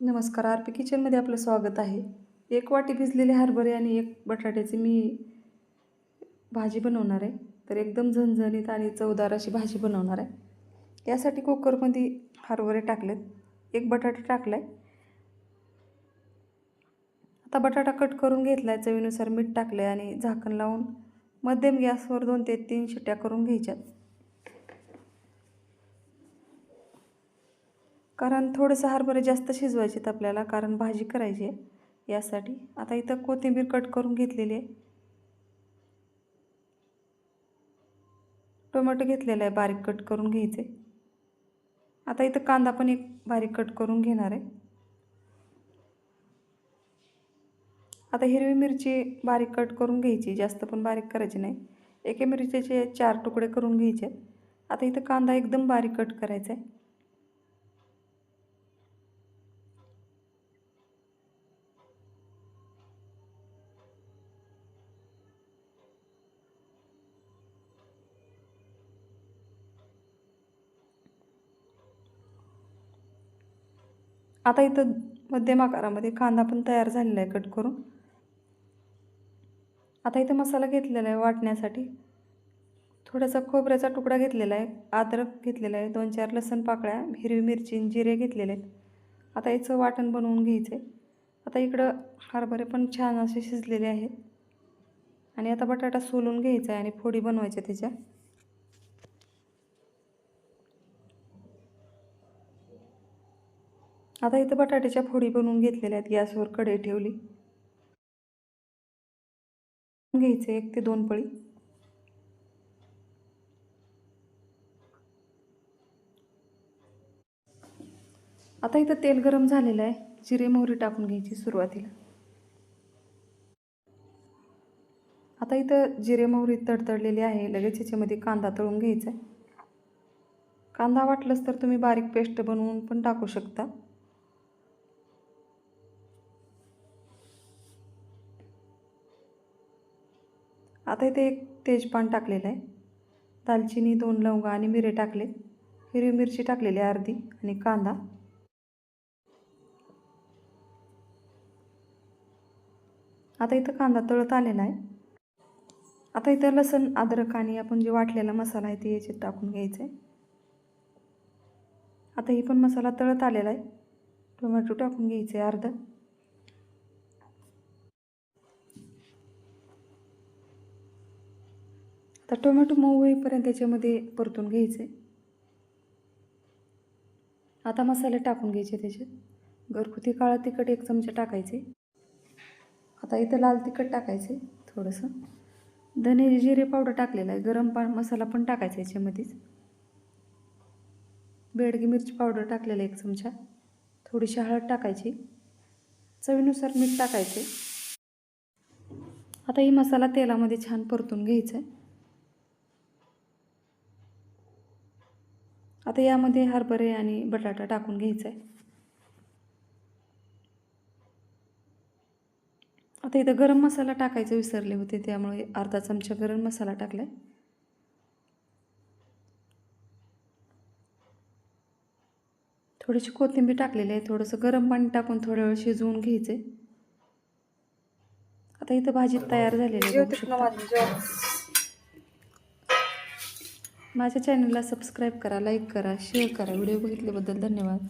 नमस्कार, आरपी किचनमध्ये आपलं स्वागत आहे. एक वाटी भिजलेले हरभरे आणि एक बटाट्याची मी भाजी बनवणार आहे. तर एकदम झणझणीत आणि चवदार अशी भाजी बनवणार आहे. यासाठी कुकरमध्ये हरभरे टाकलेत, एक बटाटा टाकला आहे. आता बटाटा कट करून घेतला आहे, चवीनुसार मीठ टाकलं आहे आणि झाकण लावून मध्यम गॅसवर 2 ते 3 शिट्ट्या करून घ्यायच्यात. कारण थोडंसं हरभरे जास्त शिजवायचेत आपल्याला, कारण भाजी करायची आहे यासाठी. आता इथं कोथिंबीर कट करून घेतलेली आहे. टोमॅटो घेतलेला आहे, बारीक कट करून घ्यायचे. आता इथं कांदा पण एक बारीक कट करून घेणार आहे. आता हिरवी मिरची बारीक कट करून घ्यायची, जास्त पण बारीक करायची नाही. एका मिरचीचे 4 तुकडे करून घ्यायचे. आता इथं कांदा एकदम बारीक कट करायचा आहे. आता इथं मध्यम आकारामध्ये कांदा पण तयार झालेला आहे कट करून. आता इथं मसाला घेतलेला आहे वाटण्यासाठी. थोडासा खोबऱ्याचा तुकडा घेतलेला आहे, अद्रक घेतलेला आहे, 2-4 लसूण पाकळ्या, हिरवी मिरची, जिरे घेतलेले आहेत. आता याचं वाटण बनवून घ्यायचं आहे. आता इकडं हरभरे पण छान असे शिजलेले आहेत आणि आता बटाटा सोलून घ्यायचा आहे आणि फोडी बनवायच्या त्याच्या. आता इथं बटाट्याच्या फोडी बनवून घेतलेल्या आहेत. गॅसवर कढई ठेवली. घ्यायचं 1 ते 2 पळी. आता इथं तेल गरम झालेलं आहे, जिरे मोहरी टाकून घ्यायची सुरुवातीला. आता इथं जिरे मोहरी तडतडलेली आहे, लगेच याच्यामध्ये कांदा तळून घ्यायचा आहे. कांदा वाटलंच तर तुम्ही बारीक पेस्ट बनवून पण टाकू शकता. आता इथे एक तेजपान टाकलेलं आहे, दालचिनी, 2 लवंगा आणि मिरे टाकले, हिरवी मिरची टाकलेली अर्धी आणि कांदा. आता इथं कांदा तळत आलेला आहे. आता इथं लसूण, अद्रक आणि आपण जे वाटलेला मसाला आहे ते याच्यात टाकून घ्यायचं आहे. आता ही पण मसाला तळत आलेला आहे. टोमॅटो टाकून घ्यायचे अर्धा. आता टोमॅटो मऊ होईपर्यंत त्याच्यामध्ये परतून घ्यायचे. आता मसाले टाकून घ्यायचे त्याच्यात. घरगुती काळं तिखट 1 चमचा टाकायचे. आता इथं लाल तिखट टाकायचे थोडंसं. धने जिरे पावडर टाकलेलं आहे, गरम मसाला पण टाकायचा याच्यामध्येच. बेडगी मिरची पावडर टाकलेलं 1 चमचा. थोडीशी हळद टाकायची, चवीनुसार मीठ टाकायचे. आता ही मसाला तेलामध्ये छान परतून घ्यायचा आहे. आता यामध्ये हरभरे आणि बटाटा टाकून घ्यायचा आहे. आता इथं गरम मसाला टाकायचा विसरले होते, त्यामुळे अर्धा चमचा गरम मसाला टाकला आहे. थोडीशी कोथिंबीर टाकलेली आहे. थोडंसं गरम पाणी टाकून थोड्या वेळ शिजवून घ्यायचे. आता इथं भाजी तयार झालेली आहे, बघू शकता. माझ्या चॅनलला सबस्क्राईब करा, लाईक करा, शेअर करा. व्हिडिओ बघितल्याबद्दल धन्यवाद.